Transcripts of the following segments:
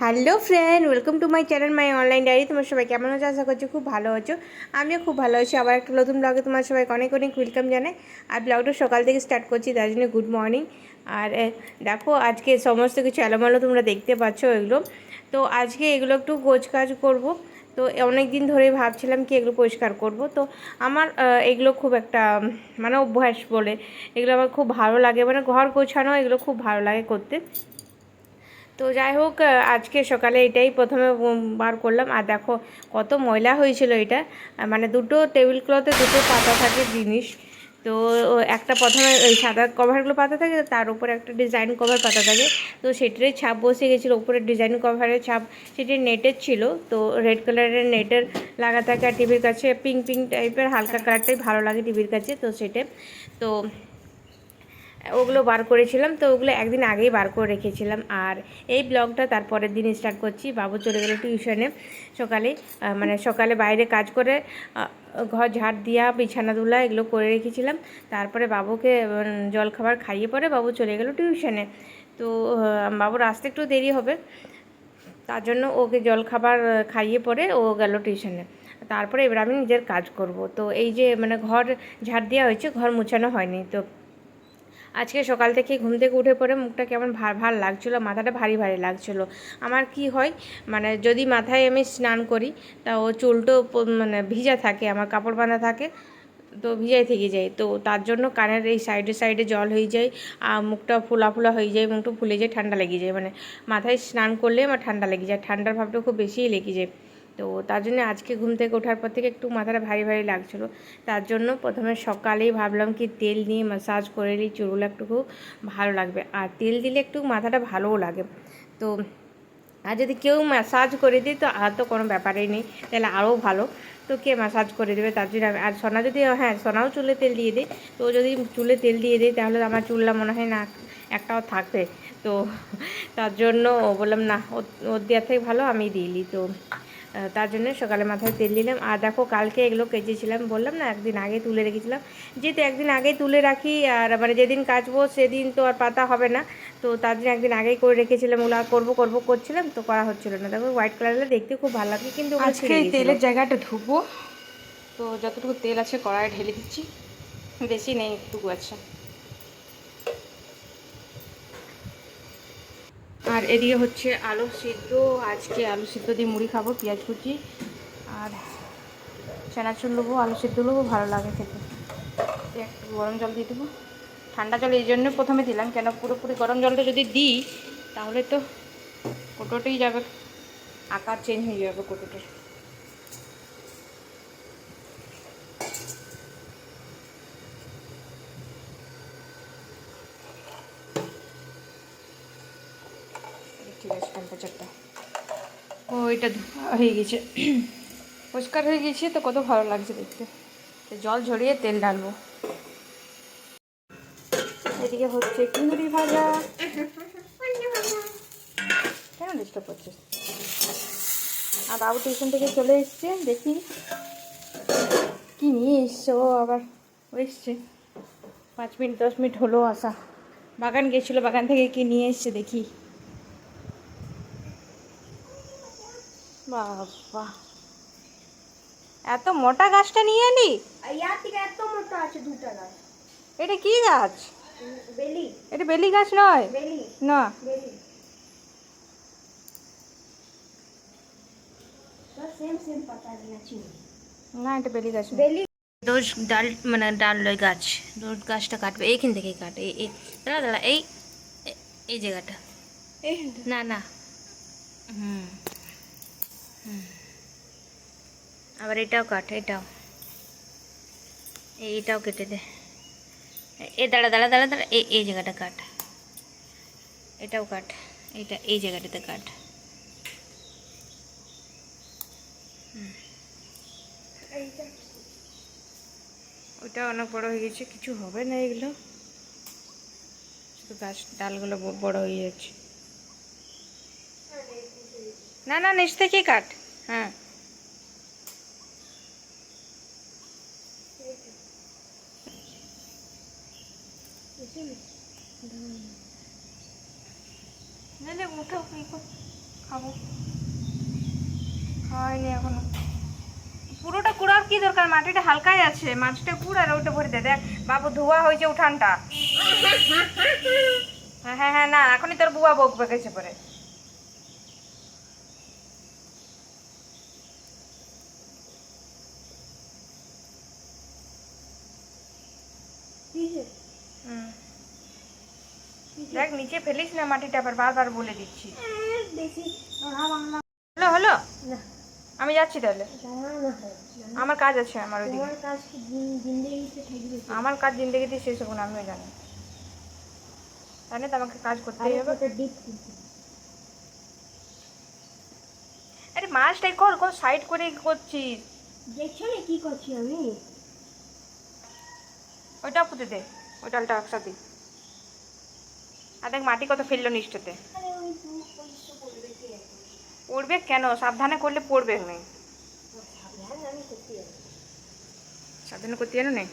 Hello friend, welcome to my channel my online diary. তোমার সবাই কেমন আছো? আশা করছি খুব ভালো আছো। আমিও খুব ভালো আছি। আবার একটা নতুন ব্লগে তোমার সবাইকে অনেক অনেক ওয়েলকাম জানাই। আর ব্লগটা সকাল থেকে স্টার্ট করছি, তার জন্য গুড মর্নিং। আর দেখো, আজকে সমস্ত কিছু এলোমেলো তোমরা দেখতে পাচ্ছ এগুলো। তো আজকে এগুলো একটু গোছকাজ করব। তো অনেক দিন ধরেই ভাবছিলাম কি এগুলো পরিষ্কার করব। তো আমার এগুলো খুব একটা মানে অভ্যাস বলে, এগুলো আমার খুব ভালো লাগে, মানে ঘর গোছানো এগুলো খুব ভালো লাগে করতে। তো যাই হোক, আজকে সকালে এটাই প্রথমে বার করলাম। আর দেখো কত ময়লা হয়েছিল এটা। মানে দুটো টেবিল ক্লথে দুটো পাতা থাকে জিনিস। তো একটা প্রথমে ওই সাদা কভারগুলো পাতা থাকে, তার উপরে একটা ডিজাইন কভার পাতা থাকে। তো সেটারই ছাপ বসে গেছিলো, উপরে ডিজাইন কভারের ছাপ সেটি নেটের ছিল। তো রেড কালারের নেটের লাগা থাকে। আর টিভির কাছে পিঙ্ক পিঙ্ক টাইপের হালকা কালারটাই ভালো লাগে টিভির কাছে, তো সেটা। তো ওগুলো বার করেছিলাম, তো ওগুলো একদিন আগেই বার করে রেখেছিলাম। আর এই ব্লগটা তারপরের দিন স্টার্ট করছি। বাবু চলে গেল টিউশনে সকালে। মানে সকালে বাইরে কাজ করে ঘর ঝাড় দিয়া বিছানা তুলা এগুলো করে রেখেছিলাম। তারপরে বাবুকে জল খাবার খাইয়ে পরে বাবু চলে গেল টিউশনে। তো বাবুর আসতে একটু দেরি হবে, তার জন্য ওকে জল খাবার খাইয়ে পরে ও গেল টিউশনে। তারপরে এবার আমি নিজের কাজ করব। তো এই যে মানে ঘর ঝাড় দেওয়া হয়েছে, ঘর মুছানো হয়নি। তো আজকে সকাল থেকে ঘুম থেকে উঠে পড়ে মুখটা কেমন ভার ভার লাগছিলো, মাথাটা ভারী ভারী লাগছিলো। আমার কি হয়, মানে যদি মাথায় আমি স্নান করি তা ও চুলটো মানে ভিজা থাকে, আমার কাপড় বাঁধা থাকে, তো ভিজাই থেকে যায়। তো তার জন্য কানের এই সাইডে সাইডে জল হয়ে যায়, আর মুখটা ফোলা ফোলা হয়ে যায়, মুখটা ফুলে যায়, ঠান্ডা লেগে যায়। মানে মাথায় স্নান করলে আমার ঠান্ডা লেগে যায়, ঠান্ডার ভাবটা খুব বেশিই লেগে যায়। তো তার জন্য আজকে ঘুম থেকে ওঠার পর থেকে একটু মাথাটা ভারী ভারী লাগছিলো। তার জন্য প্রথমে সকালেই ভাবলাম কি তেল নিয়ে ম্যাসাজ করে নিই, চুলগুলো একটু ভালো লাগবে। আর তেল দিলে একটু মাথাটা ভালোও লাগে। তো আর যদি কেউ ম্যাসাজ করে দিই তো আর তো কোনো ব্যাপারই নেই, তাহলে আরও ভালো। তো কে ম্যাসাজ করে দেবে, তার জন্য আর সোনা যদি, হ্যাঁ সোনাও চুলে তেল দিয়ে দিই। তো যদি চুলে তেল দিয়ে দিই তাহলে আমার চুলটা মনে হয় না একটাও থাকবে। তো তার জন্য বললাম না, ওর দেওয়ার থেকে ভালো আমি দিইনি। তো তার জন্য সকালে মাথায় তেল দিলাম। আর দেখো কালকে এগুলো কেচেছিলাম, বললাম না একদিন আগে তুলে রেখেছিলাম। যেহেতু একদিন আগেই তুলে রাখি, আর মানে যেদিন কাচবো সেদিন তো আর পাতা হবে না। তো তার জন্য একদিন আগেই করে রেখেছিলাম, ওগুলো করবো করবো করছিলাম, তো করা হচ্ছিলো না। দেখো হোয়াইট কালারের দেখতে খুব ভালো লাগে, কিন্তু ওগুলো আজকে ছিঁড়ে এই গেছিলো। তেলের জায়গাটা ধুবো। তো যতটুকু তেল আছে কড়াইয়ে ঢেলে দিচ্ছি, বেশি নেই, একটুকু আছে। আর এদিকে হচ্ছে আলু সিদ্ধ। আজকে আলু সিদ্ধ দিয়ে মুড়ি খাবো, পেঁয়াজ কুচি আর চানাচুর নেবো, আলু সিদ্ধ নেবো, ভালো লাগে খেতে। একটু গরম জল দিয়ে দেবো। ঠান্ডা জল এই জন্য প্রথমে দিলাম, কেন পুরোপুরি গরম জলটা যদি দিই তাহলে তো কোটোতেই যাবে, আকার চেঞ্জ হয়ে যাবে কোটোটার। ঠিক আছে, টেম্পারেচারটা ও এটা হয়ে গেছে, পরিষ্কার হয়ে গেছে। তো কত ভালো লাগছে দেখতে। তো জল ঝরিয়ে তেল ঢালবো। এদিকে হচ্ছে চিংড়ি ভাজা। কেন ডিস্টার্ব করছিস? আর বাবু টিউশন থেকে চলে এসছে, দেখি কি নিয়ে এসছে। ও আবার এসছে 5 মিনিট 10 মিনিট হলো আসা। বাগান গেছিলো, বাগান থেকে কি নিয়ে এসছে দেখি। বাবা, এত মোটা গাছটা নিয়ে এলি? এত মোটা আছে দুটা গাছ। এটা কি গাছ? বেলি। এটা বেলি গাছ নয়। বেলি। না, বেলি। সেম সেম পাতা আছে। না এটা বেলি গাছ না। বেলি। রোজ ডাল মানে ডাল লয় গাছ, রোজ গাছটা কাটবে এইখান থেকেই কাটে। এই দাঁড়া দাঁড়া, এই জায়গাটা। না না, হুম হুম, আবার এটাও কাট, এটাও, এইটাও কেটে দে। এ দাঁড়া দাঁড়া দাঁড়া দাঁড়া, এই জায়গাটা কাট, এটাও কাট, এটা এই জায়গাটাতে কাট। ওইটা অনেক বড় হয়ে গেছে, কিছু হবে না এগুলো, শুধু গাছ ডালগুলো বড় হয়ে যাচ্ছে। না না, নিচ থেকেই কাট। হ্যাঁ, নাহলে উঠো কি খাবো, হয়নি এখনো। পুরোটা কুড়ার কি দরকার, মাটিটা হালকাই আছে, মাটিটা কুড় আর ওটা ভরে দে। দেখ বাবু ধোয়া হয়েছে উঠানটা। হ্যাঁ হ্যাঁ হ্যাঁ, না এখনই তোর বুয়া বকবে গেছে পরে। দেখ নিচে ফেলিস না মাটিটা, আবার বারবার বলে দিচ্ছি। হলো হলো, আমি যাচ্ছি তাহলে, আমার কাজ আছে, আমার ওইদিকে আমার কাজ জিন্দগিতে শেষ হবো না, আমিও জানি, তাই না? তো আমাকে কাজ করতেই হবে। আরে মাছটাই কর, কোন সাইড করে করছিস? দেখছো না কি করছি আমি? ওইটা পুঁতে দে, ওই ডালটা একসাথে। আর দেখ মাটি কত ফেললো নিচটাতে। পড়বে কেন, সাবধানে করলে পড়বে নেই, সাবধানে করতে জানো নেই।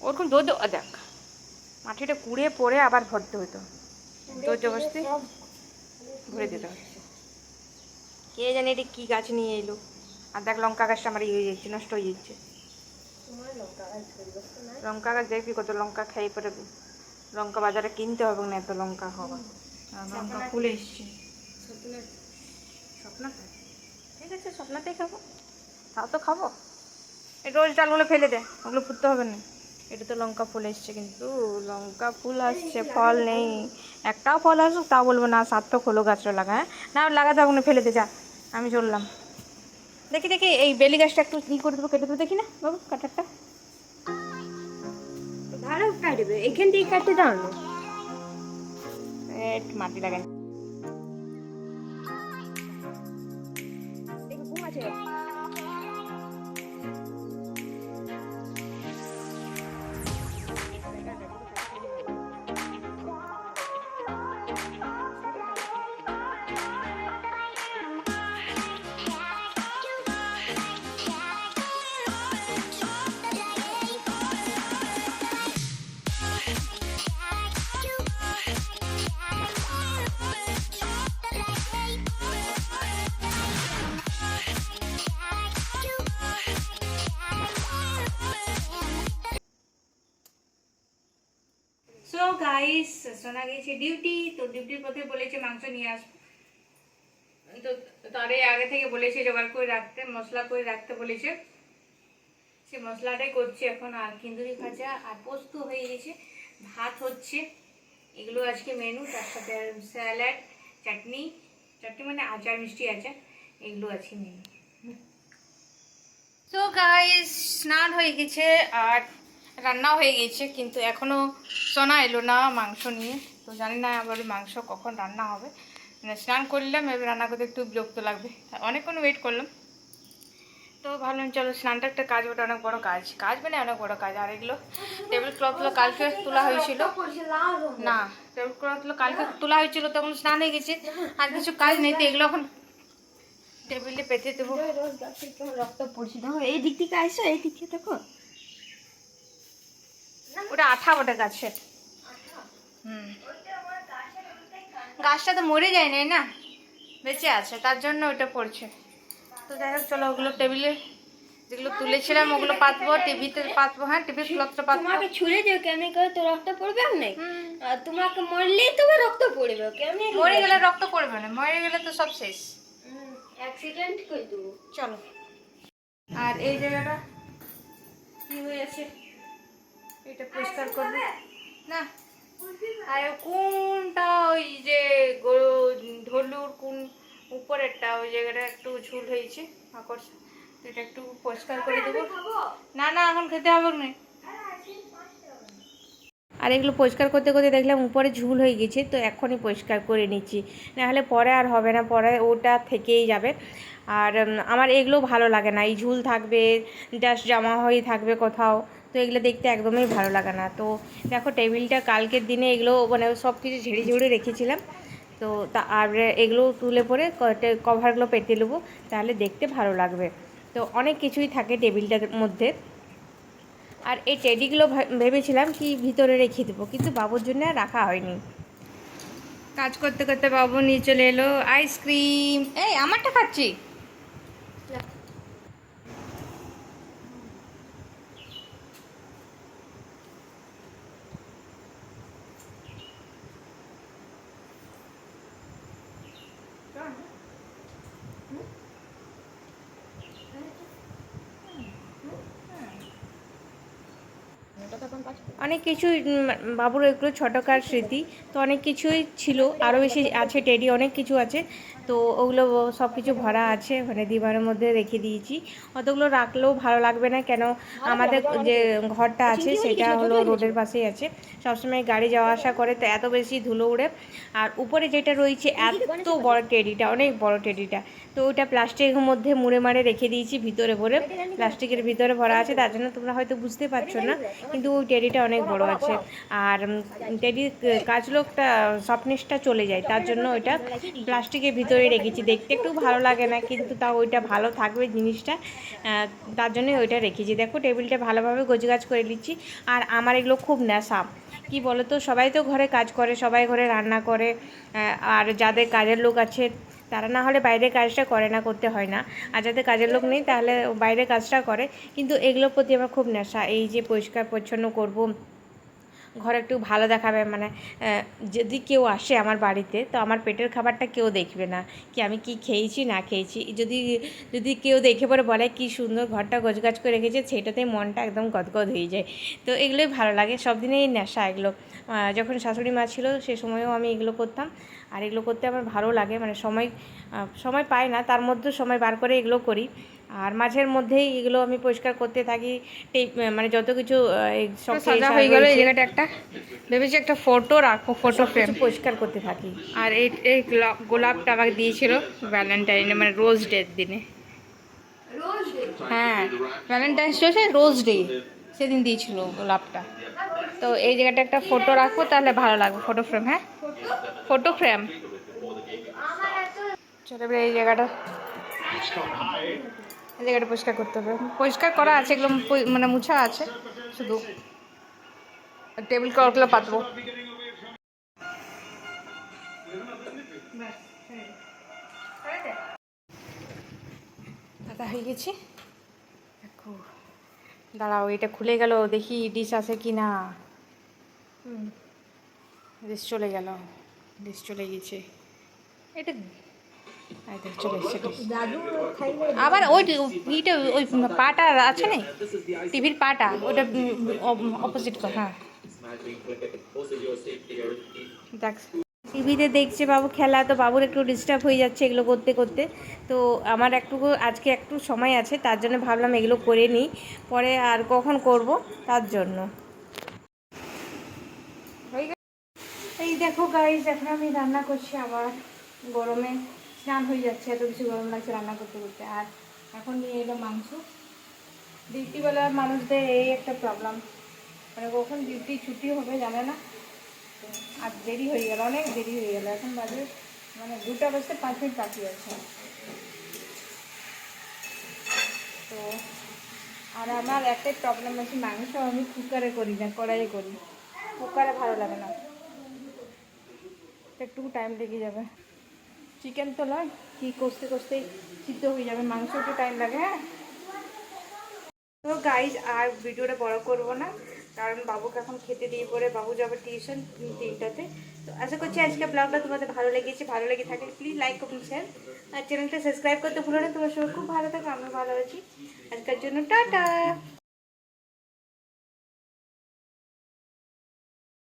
ওরকম দৌড় দেখ, মাটিটা কুড়ে পড়ে আবার ভরতে হতো, জোর জবরদস্তি ভরে দিতে হবে। কে জানে এটা কী গাছ নিয়ে এলো। আর দেখ লঙ্কা গাছটা আমার ইয়ে হয়ে যাচ্ছে, নষ্ট হয়ে যাচ্ছে। লঙ্কা গাছ দেখবি কত লঙ্কা খাই পরে, লঙ্কা বাজারে কিনতে হবে না, এত লঙ্কা হওয়া। লঙ্কা ফুলে এসছে। স্বপ্ন ঠিক আছে, স্বপ্নতেই খাবো, তাও তো খাবো। এই রোজ ডালগুলো ফেলে দে, ওগুলো ফুটতে হবে না। এটা তো লঙ্কা ফুল এসছে, কিন্তু লঙ্কা ফুল আসছে, ফল নেই। একটাও ফল আসুক তাও বলবো না, সার্থক হলো গাছটা লাগা। হ্যাঁ না লাগাতে হবে না, ফেলে দে যা, আমি চললাম। দেখি দেখি এই বেলি গাছটা একটু ই করে দেবো, কেটে দেবো দেখি না বাবু কাটারটা। ভালো কাটবে, এখান থেকে কাটতে দাও না। মাটি লাগাই ঘুম আছে। সো গাইস, সোনা গেছে ডিউটি, তো ডিউটির পথে বলেছে মাংস নিয়ে আসবো, তো তারে আগে থেকে বলেছে জোগাড় করে রাখতে, মশলা করে রাখতে বলেছে, সে মশলাটাই করছে এখন। আর কিন্দুরি ভাজা আর পোস্ত হয়ে গেছে, ভাত হচ্ছে, এগুলো আজকে মেনু। তার সাথে স্যালাড, চাটনি, চাটনি মানে আচার মিষ্টি আচার, এগুলো আছে মেনু। তো গাইস স্নান হয়ে গেছে আর রান্নাও হয়ে গেছে, কিন্তু এখনও সোনা এলো না মাংস নিয়ে। তো জানি না আবার মাংস কখন রান্না হবে। মানে স্নান করলাম, এবার রান্না করতে একটু বিরক্ত লাগবে, অনেকক্ষণ ওয়েট করলাম। তো ভাবলাম চলো স্নানটা একটা কাজ, ওটা অনেক বড় কাজ, কাজ মানে অনেক বড় কাজ। আর এগুলো টেবিল ক্লথগুলো কালকে তোলা হয়েছিল, না টেবিল ক্লথগুলো কালকে তোলা হয়েছিল, তখন স্নান হয়ে গেছে, আর কিছু কাজ নেই। তো এগুলো এখন টেবিলে পেতে দেবো। রক্ত পড়ছে, দেখো এই দিক থেকে আসো, এই দিক থেকে দেখো। ওটা আঠা বটে গাছের। গাছটা তো মরে যায় নাই না, বেঁচে আছে, তার জন্য ওইটা পড়ছে। তো যাই হোক চলো, ওগুলো টেবিলে যেগুলো তুলেছিলাম ওগুলো পাতবো, টিভিতে পাতবো। হ্যাঁ টিভির ক্লথটা পাতবো। তোমাকে ছুঁড়ে দিও কেমনি করে তো রক্ত পড়বে না, আর তোমাকে মরলেই তোমার রক্ত পড়বে কেমনি। মরে গেলে রক্ত পড়বে না, মরে গেলে তো সব শেষ, অ্যাক্সিডেন্ট করে দেবো। চলো। আর এই জায়গাটা কি হয়ে আছে, এটা পরিষ্কার করবো না। আর কোনটা ওই যে ধলুর কোন উপরেরটা, ওই জায়গাটা একটু ঝুল হয়েছে আকর্ষণ, তো এটা একটু পরিষ্কার করে দেবো। না না এখন খেতে হবে না। আর এগুলো পরিষ্কার করতে করতে দেখলাম উপরে ঝুল হয়ে গেছে, তো এখনই পরিষ্কার করে নিচ্ছি, নাহলে পরে আর হবে না, পরে ওটা থেকেই যাবে। আর আমার এগুলো ভালো লাগে না, এই ঝুল থাকবে, ডাস্ট জমা হয়ে থাকবে কোথাও, তো এগুলো দেখতে একদমই ভালো লাগে না। তো দেখো টেবিলটা কালকের দিনে এগুলো মানে সব কিছু ঝেড়ে ঝেড়ে রেখেছিলাম, তো আর এগুলো তুলে পরে কভারগুলো পেতে নেবো, তাহলে দেখতে ভালো লাগবে। তো অনেক কিছুই থাকে টেবিলটার মধ্যে। আর এই টেডিগুলো ভেবেছিলাম কি ভিতরে রেখে দেবো, কিন্তু বাবুর জন্য আর রাখা হয়নি। কাজ করতে করতে বাবু নিয়ে চলে এলো আইসক্রিম। এই আমারটা খাচ্ছি। অনেক কিছুই বাবুর এগুলো ছোটোকার স্মৃতি, তো অনেক কিছুই ছিল, আরও বেশি আছে, টেডি অনেক কিছু আছে। তো ওগুলো সব কিছু ভরা আছে, মানে দিবারের মধ্যে রেখে দিয়েছি। অতগুলো রাখলেও ভালো লাগবে না, কেন আমাদের যে ঘরটা আছে সেটা হলো রোডের পাশেই আছে, সবসময় গাড়ি যাওয়া আসা করে, তো এত বেশি ধুলো উড়ে। আর উপরে যেটা রয়েছে এত বড় টেডিটা, অনেক বড় টেডিটা, তো ওইটা প্লাস্টিকের মধ্যে মুড়ে মারে রেখে দিয়েছি, ভিতরে ভরে প্লাস্টিকের ভিতরে ভরা আছে, তার জন্য তোমরা হয়তো বুঝতে পারছো না, কিন্তু ওই টেডিটা অনেক বড় আছে। আর টেডির কাজলোকটা সফটনেসটা চলে যায়, তার জন্য ওইটা প্লাস্টিকের ভিতরে রেখেছি। দেখতে একটু ভালো লাগে না, কিন্তু তাও ওইটা ভালো থাকবে জিনিসটা, তার জন্যই ওইটা রেখেছি। দেখো টেবিলটা ভালোভাবে গোছগাছ করে নিচ্ছি। আর আমার এগুলো খুব নেশা, কি বলো তো, সবাই তো ঘরে কাজ করে, সবাই ঘরে রান্না করে, আর যাদের কাজের লোক আছে তারা না হলে বাইরের কাজটা করে না, করতে হয় না। আর যাদের কাজের লোক নেই তাহলে বাইরের কাজটা করে, কিন্তু এগুলোর প্রতি আমার খুব নেশা। এই যে পরিষ্কার পরিচ্ছন্ন করব, ঘর একটু ভালো দেখাবে, মানে যদি কেউ আসে আমার বাড়িতে, তো আমার পেটের খাবারটা কেউ দেখবে না, কি আমি কি খেয়েছি না খেয়েছি। যদি যদি কেউ দেখে পরে বলে কি সুন্দর ঘরটা গোছগাছ করে রেখেছে, সেটাতেই মনটা একদম গদগদ হয়ে যায়। তো এগুলোই ভালো লাগে, সব দিনেই নেশা এগুলো। যখন শাশুড়ি মা ছিল সে সময়ও আমি এগুলো করতাম, আর এগুলো করতে আমার ভালো লাগে, মানে সময় পাই না, তার মধ্যে সময় বার করে এগুলো করি। আর মাঝের মধ্যেই এগুলো আমি পরিষ্কার করতে থাকি, মানে যত কিছু সব সাজা হয়ে গেল এই জায়গাটা। একটা ভেবেছি একটা ফটো রাখবো, ফটো ফ্রেম। পরিষ্কার করতে থাকি। আর এই গোলাপটা আমাকে দিয়েছিল ভ্যালেন্টাইনে, মানে রোজ ডের দিনে। হ্যাঁ, ভ্যালেন্টাইন্স ডে রোজ ডে সেদিন দিয়েছিল গোলাপটা। তো এই জায়গাটা একটা ফটো রাখবো, তাহলে ভালো লাগবে, ফটো ফ্রেম। হ্যাঁ, ফটো ফ্রেম। চলো এবার এই জায়গাটা পরিষ্কার করতে হবে। পরিষ্কার করা আছে, এগুলো মানে মুছা আছে, শুধু টেবিল ক্লথগুলো পাতবো। পাতা হয়ে গেছে। দেখো, দাঁড়াও, এটা খুলে গেল, দেখি ডিশ আছে কি না। ডিশ চলে গেল, ডিশ চলে গেছে। এটা চলে এসছে আবার। ওই ইটা, ওই পাটা আছে না, টিভির পাটা, ওটা অপোজিট কর। হ্যাঁ, দেখ টিভিতে দেখছে বাবু খেলা, তো বাবুর একটু ডিস্টার্ব হয়ে যাচ্ছে এগুলো করতে করতে। তো আমার আজকে একটু সময় আছে, তার জন্য ভাবলাম এগুলো করে নিই, পরে আর কখন করব, তার জন্য। এই দেখো গাইস, এখন আমি রান্না করছি, আবার গরমে স্নান হয়ে যাচ্ছে, এত বেশি গরম লাগছে রান্না করতে করতে। আর এখন নিয়ে এলো মাংস। ডিউটিবেলার মানুষদের এই একটা প্রবলেম, মানে কখন ডিউটি ছুটি হবে জানে না। আর দেরি হয়ে গেল, অনেক দেরি হয়ে গেল, এখন বাজে মানে 2টা বাজতে 5 মিনিট বাকি আছে। তো আর আমার একটাই প্রবলেম আছে, মাংস আমি কুকারে করি না, কড়াইয়ে করি। কুকারে ভালো লাগে না, একটু টাইম লেগে যাবে। চিকেন তো নয়, কি কষতে কষতেই সিদ্ধ হয়ে যাবে, মাংস একটু টাইম লাগে। হ্যাঁ, তো গাইজ আর ভিডিওটা বড় করব না, কারণ বাবুকে এখন খেতে দিয়ে পরে বাবু যাবে টিউশন 3টাতে। তো আশা করছি আজকে ব্লগটা তোমাদের ভালো লেগেছে, ভালো লেগে থাকলে প্লিজ লাইক কমেন্ট শেয়ার, আর চ্যানেলটা সাবস্ক্রাইব করতে ভুলো না। তোমার সবাই খুব ভালো থাকো, আমিও ভালো আছি। আজকের জন্য টাটা।